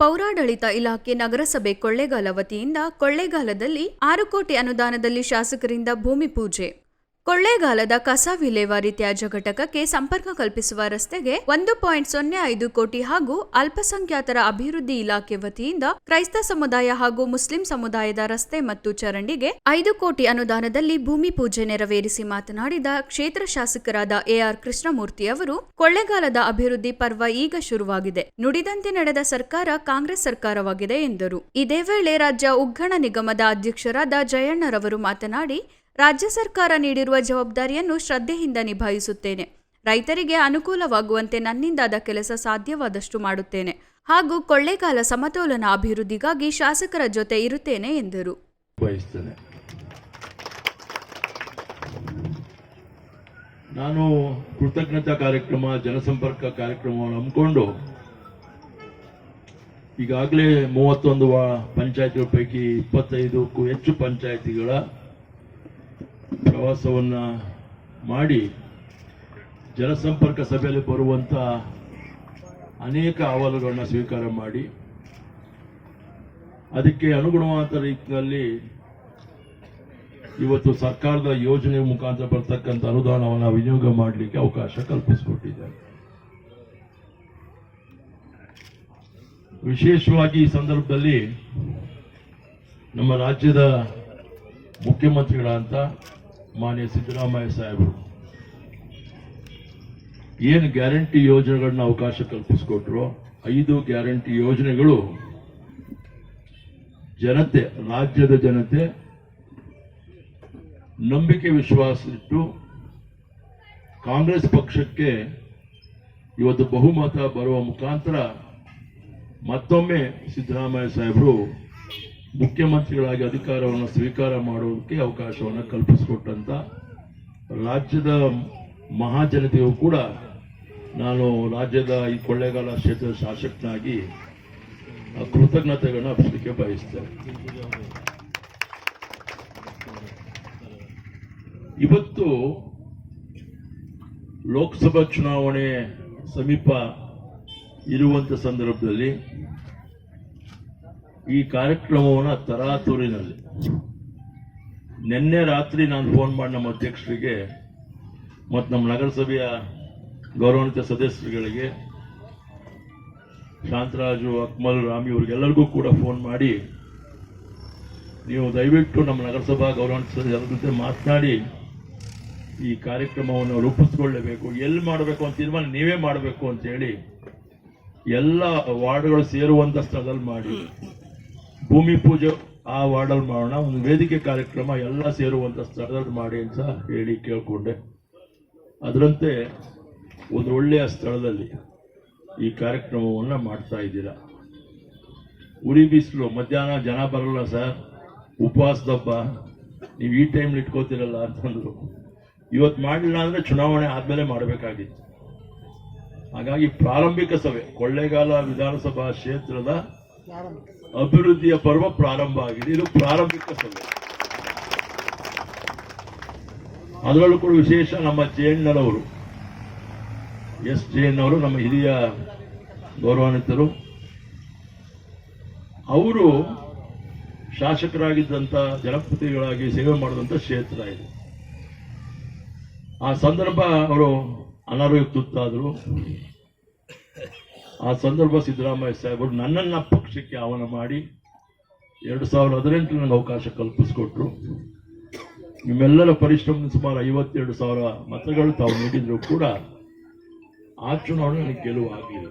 ಪೌರಾಡಳಿತ ಇಲಾಖೆ ನಗರಸಭೆ ಕೊಳ್ಳೇಗಾಲ ವತಿಯಿಂದ ಕೊಳ್ಳೇಗಾಲದಲ್ಲಿ 6 ಕೋಟಿ ಅನುದಾನದಲ್ಲಿ ಶಾಸಕರಿಂದ ಭೂಮಿ ಪೂಜೆ. ಕೊಳ್ಳೇಗಾಲದ ಕಸ ವಿಲೇವಾರಿ ತ್ಯಾಜ್ಯ ಘಟಕಕ್ಕೆ ಸಂಪರ್ಕ ಕಲ್ಪಿಸುವ ರಸ್ತೆಗೆ 1.05 ಕೋಟಿ ಹಾಗೂ ಅಲ್ಪಸಂಖ್ಯಾತರ ಅಭಿವೃದ್ಧಿ ಇಲಾಖೆ ವತಿಯಿಂದ ಕ್ರೈಸ್ತ ಸಮುದಾಯ ಹಾಗೂ ಮುಸ್ಲಿಂ ಸಮುದಾಯದ ರಸ್ತೆ ಮತ್ತು ಚರಂಡಿಗೆ 5 ಕೋಟಿ ಅನುದಾನದಲ್ಲಿ ಭೂಮಿ ಪೂಜೆ ನೆರವೇರಿಸಿ ಮಾತನಾಡಿದ ಕ್ಷೇತ್ರ ಶಾಸಕರಾದ ಎಆರ್ ಕೃಷ್ಣಮೂರ್ತಿ ಅವರು, ಕೊಳ್ಳೇಗಾಲದ ಅಭಿವೃದ್ಧಿ ಪರ್ವ ಈಗ ಶುರುವಾಗಿದೆ. ನುಡಿದಂತೆ ನಡೆದ ಸರ್ಕಾರ ಕಾಂಗ್ರೆಸ್ ಸರ್ಕಾರವಾಗಿದೆ ಎಂದರು. ಇದೇ ವೇಳೆ ರಾಜ್ಯ ಉಗ್ಗಣ ನಿಗಮದ ಅಧ್ಯಕ್ಷರಾದ ಜಯಣ್ಣರವರು ಮಾತನಾಡಿ, ರಾಜ್ಯ ಸರ್ಕಾರ ನೀಡಿರುವ ಜವಾಬ್ದಾರಿಯನ್ನು ಶ್ರದ್ಧೆಯಿಂದ ನಿಭಾಯಿಸುತ್ತೇನೆ. ರೈತರಿಗೆ ಅನುಕೂಲವಾಗುವಂತೆ ನನ್ನಿಂದಾದ ಕೆಲಸ ಸಾಧ್ಯವಾದಷ್ಟು ಮಾಡುತ್ತೇನೆ ಹಾಗೂ ಕೊಳ್ಳೇಗಾಲ ಸಮತೋಲನ ಅಭಿವೃದ್ಧಿಗಾಗಿ ಶಾಸಕರ ಜೊತೆ ಇರುತ್ತೇನೆ ಎಂದರು. ನಾನು ಕೃತಜ್ಞತಾ ಕಾರ್ಯಕ್ರಮ, ಜನಸಂಪರ್ಕ ಕಾರ್ಯಕ್ರಮವನ್ನು ಹಮ್ಮಿಕೊಂಡು ಈಗಾಗಲೇ 31 ಪಂಚಾಯತಿಗಳ ಪೈಕಿ 25ಕ್ಕೂ ಹೆಚ್ಚು ಪಂಚಾಯತಿಗಳ ಪ್ರವಾಸವನ್ನ ಮಾಡಿ ಜನಸಂಪರ್ಕ ಸಭೆಯಲ್ಲಿ ಬರುವಂತ ಅನೇಕ ಅಹವಾಲುಗಳನ್ನ ಸ್ವೀಕಾರ ಮಾಡಿ ಅದಕ್ಕೆ ಅನುಗುಣವಾದ ರೀತಿಯಲ್ಲಿ ಇವತ್ತು ಸರ್ಕಾರದ ಯೋಜನೆ ಮುಖಾಂತರ ಬರ್ತಕ್ಕಂಥ ಅನುದಾನವನ್ನು ವಿನಿಯೋಗ ಮಾಡಲಿಕ್ಕೆ ಅವಕಾಶ ಕಲ್ಪಿಸಿಕೊಟ್ಟಿದ್ದಾರೆ. ವಿಶೇಷವಾಗಿ ಈ ಸಂದರ್ಭದಲ್ಲಿ ನಮ್ಮ ರಾಜ್ಯದ ಮುಖ್ಯಮಂತ್ರಿಗಳಂತ ಮಾನ್ಯ ಸಿದ್ದರಾಮಯ್ಯ ಸಾಹೇಬರು ಏನು ಗ್ಯಾರಂಟಿ ಯೋಜನೆಗಳನ್ನ ಅವಕಾಶ ಕಲ್ಪಿಸಿಕೊಟ್ರು, 5 ಗ್ಯಾರಂಟಿ ಯೋಜನೆಗಳು ಜನತೆ, ರಾಜ್ಯದ ಜನತೆ ನಂಬಿಕೆ ವಿಶ್ವಾಸ ಇಟ್ಟು ಕಾಂಗ್ರೆಸ್ ಪಕ್ಷಕ್ಕೆ ಇವತ್ತು ಬಹುಮತ ಬರುವ ಮುಖಾಂತರ ಮತ್ತೊಮ್ಮೆ ಸಿದ್ದರಾಮಯ್ಯ ಸಾಹೇಬರು ಮುಖ್ಯಮಂತ್ರಿಗಳಾಗಿ ಅಧಿಕಾರವನ್ನು ಸ್ವೀಕಾರ ಮಾಡುವುದಕ್ಕೆ ಅವಕಾಶವನ್ನು ಕಲ್ಪಿಸಿಕೊಟ್ಟಂತ ರಾಜ್ಯದ ಮಹಾಜನತೆಯು ಕೂಡ ನಾನು ರಾಜ್ಯದ ಈ ಕೊಳ್ಳೇಗಾಲ ಕ್ಷೇತ್ರದ ಶಾಸಕನಾಗಿ ಕೃತಜ್ಞತೆಗಳನ್ನ ಅರ್ಪಿಸಲಿಕ್ಕೆ ಬಯಸ್ತೇನೆ. ಇವತ್ತು ಲೋಕಸಭಾ ಚುನಾವಣೆ ಸಮೀಪ ಇರುವಂತ ಸಂದರ್ಭದಲ್ಲಿ ಈ ಕಾರ್ಯಕ್ರಮವನ್ನು ತರಾತುರಿನಲ್ಲಿ ನಿನ್ನೆ ರಾತ್ರಿ ನಾನು ಫೋನ್ ಮಾಡಿ ನಮ್ಮ ಅಧ್ಯಕ್ಷರಿಗೆ ಮತ್ತು ನಮ್ಮ ನಗರಸಭೆಯ ಗೌರವಾನ್ವಿತ ಸದಸ್ಯರುಗಳಿಗೆ ಶಾಂತರಾಜು, ಅಕ್ಮಲ್, ರಾಮಿ ಇವರಿಗೆಲ್ಲರಿಗೂ ಕೂಡ ಫೋನ್ ಮಾಡಿ, ನೀವು ದಯವಿಟ್ಟು ನಮ್ಮ ನಗರಸಭಾ ಗೌರವಾನ್ವಿತ ಸದಸ್ಯರ ಜೊತೆ ಮಾತನಾಡಿ ಈ ಕಾರ್ಯಕ್ರಮವನ್ನು ರೂಪಿಸಿಕೊಳ್ಳಬೇಕು, ಎಲ್ಲಿ ಮಾಡಬೇಕು ಅಂತ ತೀರ್ಮಾನ ನೀವೇ ಮಾಡಬೇಕು ಅಂತ ಹೇಳಿ ಎಲ್ಲ ವಾರ್ಡ್ಗಳು ಸೇರುವಂತ ಸ್ಥಳದಲ್ಲಿ ಮಾಡಿ ಭೂಮಿ ಪೂಜೆ ಆ ವಾರ್ಡಲ್ಲಿ ಮಾಡೋಣ, ಒಂದು ವೇದಿಕೆ ಕಾರ್ಯಕ್ರಮ ಎಲ್ಲ ಸೇರುವಂತ ಸ್ಥಳದಲ್ಲಿ ಮಾಡಿ ಅಂತ ಹೇಳಿ ಕೇಳ್ಕೊಂಡೆ. ಅದರಂತೆ ಒಂದು ಒಳ್ಳೆಯ ಸ್ಥಳದಲ್ಲಿ ಈ ಕಾರ್ಯಕ್ರಮವನ್ನು ಮಾಡ್ತಾ ಇದ್ದೀರಾ. ಉರಿ ಬಿಸಿಲು, ಮಧ್ಯಾಹ್ನ ಜನ ಬರಲ್ಲ ಸರ್, ಉಪವಾಸದಬ್ಬ, ನೀವು ಈ ಟೈಮ್ಲಿ ಇಟ್ಕೋತಿರಲ್ಲ ಅಂತಂದ್ರು. ಇವತ್ತು ಮಾಡಲಿಲ್ಲ ಅಂದ್ರೆ ಚುನಾವಣೆ ಆದ್ಮೇಲೆ ಮಾಡಬೇಕಾಗಿತ್ತು. ಹಾಗಾಗಿ ಪ್ರಾರಂಭಿಕ ಸಭೆ ಕೊಳ್ಳೇಗಾಲ ವಿಧಾನಸಭಾ ಕ್ಷೇತ್ರದ ಅಭಿವೃದ್ಧಿಯ ಪರ್ವ ಪ್ರಾರಂಭ ಆಗಿದೆ. ಇದು ಪ್ರಾರಂಭಿಕ ಸಭೆ. ಅದರಲ್ಲೂ ಕೂಡ ವಿಶೇಷ ನಮ್ಮ ಜಯಣ್ಣನವರು, ಎಸ್ ಜಯಣ್ಣವರು ನಮ್ಮ ಹಿರಿಯ ಗೌರವಾನ್ವಿತರು. ಅವರು ಶಾಸಕರಾಗಿದ್ದಂಥ ಜನಪ್ರತಿನಿಧಿಗಳಾಗಿ ಸೇವೆ ಮಾಡಿದಂಥ ಕ್ಷೇತ್ರ ಇದೆ. ಆ ಸಂದರ್ಭ ಅವರು ಅನಾರೋಗ್ಯಕ್ಕೆ ತುತ್ತಾದರು. ಆ ಸಂದರ್ಭ ಸಿದ್ದರಾಮಯ್ಯ ಸಾಹೇಬರು ನನ್ನನ್ನು ಪಕ್ಷಕ್ಕೆ ಆಹ್ವಾನ ಮಾಡಿ 2018 ನನಗೆ ಅವಕಾಶ ಕಲ್ಪಿಸಿಕೊಟ್ರು. ನಿಮ್ಮೆಲ್ಲರ ಪರಿಶ್ರಮದಿಂದ ಸುಮಾರು 52,000 ಮತಗಳು ತಾವು ನೀಡಿದ್ರು ಕೂಡ ಆ ಚುನಾವಣೆ ನನಗೆ ಗೆಲುವು ಆಗಲಿಲ್ಲ.